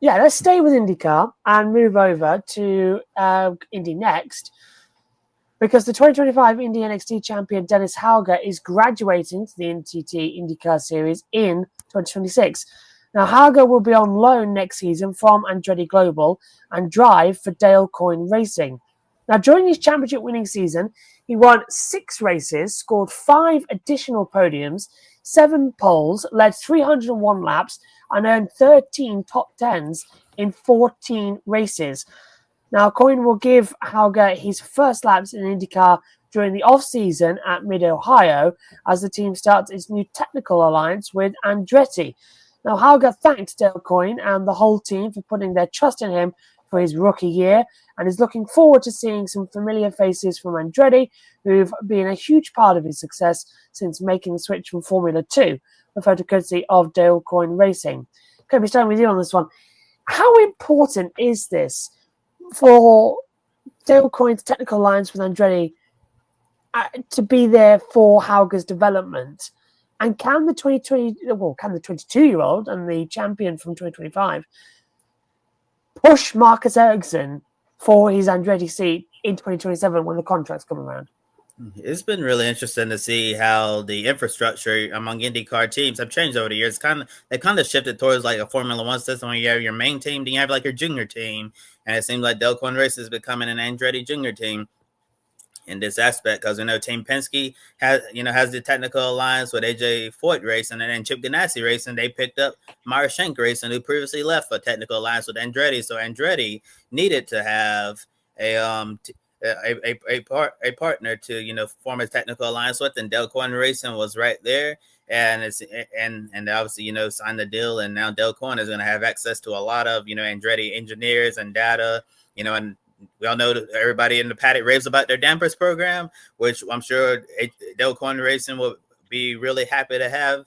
Yeah, let's stay with IndyCar and move over to Indy NXT because the 2025 Indy NXT champion Dennis Hauger is graduating to the NTT IndyCar Series in 2026. Now, Hauger will be on loan next season from Andretti Global and drive for Dale Coyne Racing. Now, during his championship winning season, he won 6 races, scored 5 additional podiums, 7 poles, led 301 laps, and earned 13 top 10s in 14 races. Now, Coyne will give Hauger his first laps in IndyCar during the off-season at Mid-Ohio as the team starts its new technical alliance with Andretti. Now, Hauger thanked Dale Coyne and the whole team for putting their trust in him for his rookie year and is looking forward to seeing some familiar faces from Andretti who've been a huge part of his success since making the switch from Formula 2, referred to courtesy of Dale Coyne Racing. Okay, we're starting with you on this one. How important is this for Dale Coyne's technical alliance with Andretti to be there for Hauger's development? And can the 22-year-old and the champion from 2025 push Marcus Ericsson for his Andretti seat in 2027 when the contracts come around? It's been really interesting to see how the infrastructure among IndyCar teams have changed over the years. They kind of shifted towards like a Formula One system where you have your main team, then you have like your junior team, and it seems like Dale Coyne Racing is becoming an Andretti junior team in this aspect because Team Penske has the technical alliance with AJ Foyt Racing, and then Chip Ganassi Racing. They picked up Meyer Shank Racing, who previously left for technical alliance with Andretti. So Andretti needed to have a partner to form a technical alliance with, and Dale Coyne Racing was right there, and obviously signed the deal, and now Dale Coyne is going to have access to a lot of Andretti engineers and data, and we all know that everybody in the paddock raves about their dampers program, which I'm sure Dale Coyne Racing will be really happy to have,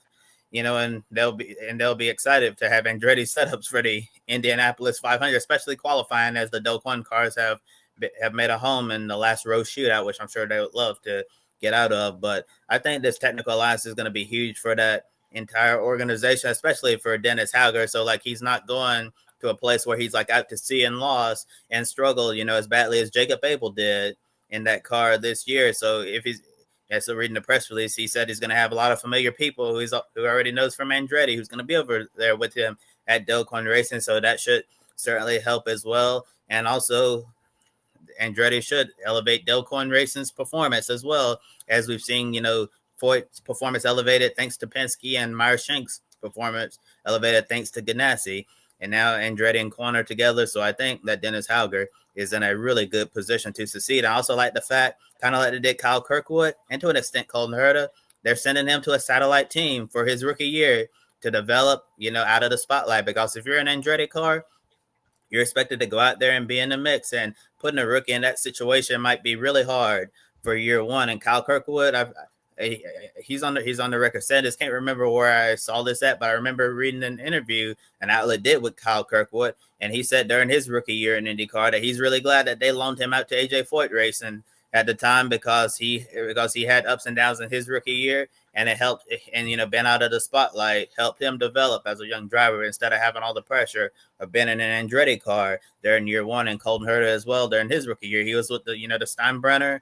and they'll be excited to have Andretti setups for the Indianapolis 500, especially qualifying as the Dale Coyne cars have made a home in the last row shootout, which I'm sure they would love to get out of. But I think this technical alliance is going to be huge for that entire organization, especially for Dennis Hauger. So like he's not going to a place where he's like out to sea and lost and struggle, as badly as Jacob Abel did in that car this year. So so reading the press release, he said he's going to have a lot of familiar people who already knows from Andretti, who's going to be over there with him at Dale Coyne Racing. So that should certainly help as well. And also, Andretti should elevate Dale Coyne Racing's performance as well, as we've seen, Foyt's performance elevated thanks to Penske and Meyer Shank's performance elevated thanks to Ganassi. And now Andretti and Coyne are together. So I think that Dennis Hauger is in a really good position to succeed. I also like the fact, kind of like they did Kyle Kirkwood and to an extent Colton Herta, they're sending him to a satellite team for his rookie year to develop, out of the spotlight. Because if you're an Andretti car, you're expected to go out there and be in the mix, and putting a rookie in that situation might be really hard for year one. And Kyle Kirkwood, he's on the record saying this. Can't remember where I saw this at, but I remember reading an interview an outlet did with Kyle Kirkwood, and he said during his rookie year in IndyCar that he's really glad that they loaned him out to AJ Foyt Racing at the time because he had ups and downs in his rookie year, and it helped, and been out of the spotlight helped him develop as a young driver instead of having all the pressure of being in an Andretti car during year one. And Colton Herta as well during his rookie year, he was with the the Steinbrenner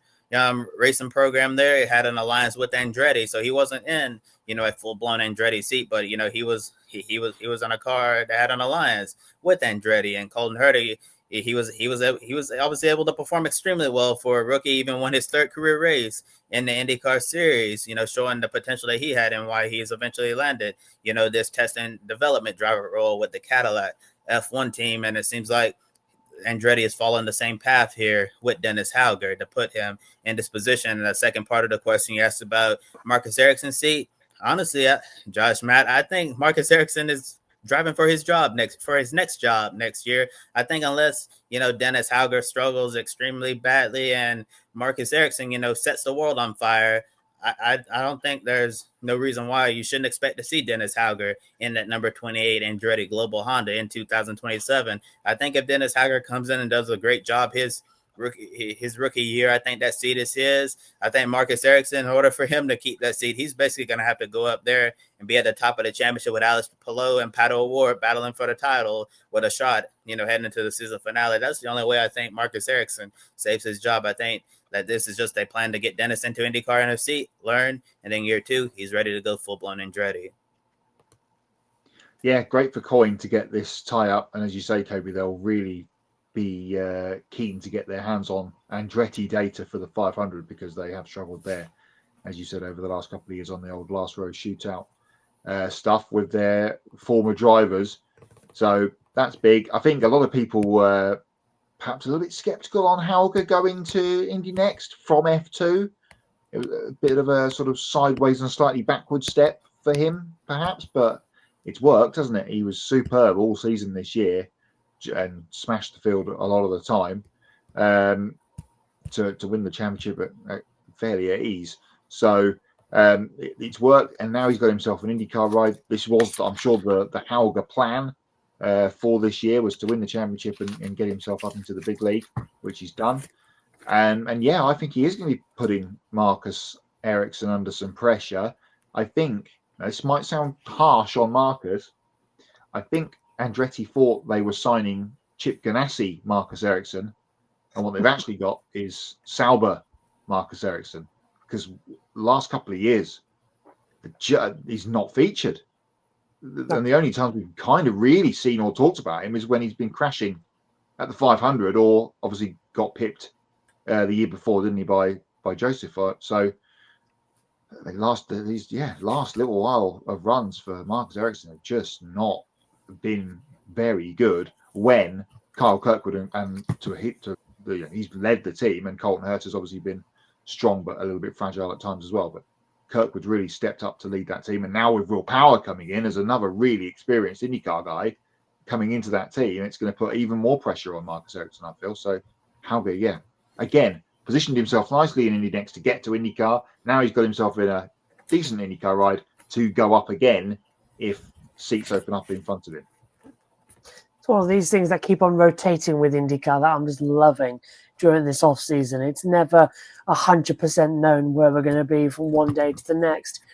racing program there. He had an alliance with Andretti, so he wasn't in a full blown Andretti seat, but he was in a car that had an alliance with Andretti. And Colton Herta, he was obviously able to perform extremely well for a rookie, even won his third career race in the IndyCar Series, showing the potential that he had and why he's eventually landed, this test and development driver role with the Cadillac F1 team. And it seems like Andretti is following the same path here with Dennis Hauger to put him in this position. And the second part of the question you asked about Marcus Ericsson's seat, honestly, Josh, Matt, I think Marcus Ericsson is driving for his next job next year. I think unless Dennis Hauger struggles extremely badly and Marcus Ericsson sets the world on fire, I don't think there's no reason why you shouldn't expect to see Dennis Hauger in that number 28 Andretti Global Honda in 2027. I think if Dennis Hauger comes in and does a great job his his rookie year. I think that seat is his. I think Marcus Ericsson, in order for him to keep that seat, he's basically going to have to go up there and be at the top of the championship with Alex Palou and Pato O'Ward battling for the title with a shot, heading into the season finale. That's the only way I think Marcus Ericsson saves his job. I think that this is just a plan to get Dennis into IndyCar NFC, learn, and then year 2, he's ready to go full-blown Andretti. Yeah, great for Coyne to get this tie-up. And as you say, Toby, they'll really be keen to get their hands on Andretti data for the 500 because they have struggled there, as you said, over the last couple of years on the old last row shootout stuff with their former drivers. So that's big. I think a lot of people were perhaps a little bit skeptical on Hauger going to Indy Next from F2. It was a bit of a sort of sideways and slightly backward step for him, perhaps, but it's worked, hasn't it? He was superb all season this year and smashed the field a lot of the time to win the championship fairly at ease. So it's worked, and now he's got himself an IndyCar ride. This was, I'm sure, the Hauger plan for this year was to win the championship and get himself up into the big league, which he's done. And yeah, I think he is going to be putting Marcus Ericsson under some pressure. I think this might sound harsh on Marcus. I think Andretti thought they were signing Chip Ganassi Marcus Ericsson, and what they've actually got is Sauber Marcus Ericsson, because the last couple of years he's not featured. And the only times we've kind of really seen or talked about him is when he's been crashing at the 500, or obviously got pipped the year before, didn't he, by Joseph? So the last little while of runs for Marcus Ericsson have just not been very good. When Kyle Kirkwood he's led the team, and Colton Herta has obviously been strong but a little bit fragile at times as well. But Kirkwood really stepped up to lead that team, and now with Will Power coming in as another really experienced IndyCar guy coming into that team, it's going to put even more pressure on Marcus Ericsson, I feel. So Hauger, again, positioned himself nicely in Indy Next to get to IndyCar. Now he's got himself in a decent IndyCar ride to go up again if seats open up in front of him. It's one of these things that keep on rotating with IndyCar that I'm just loving during this off season. It's never 100% known where we're going to be from one day to the next.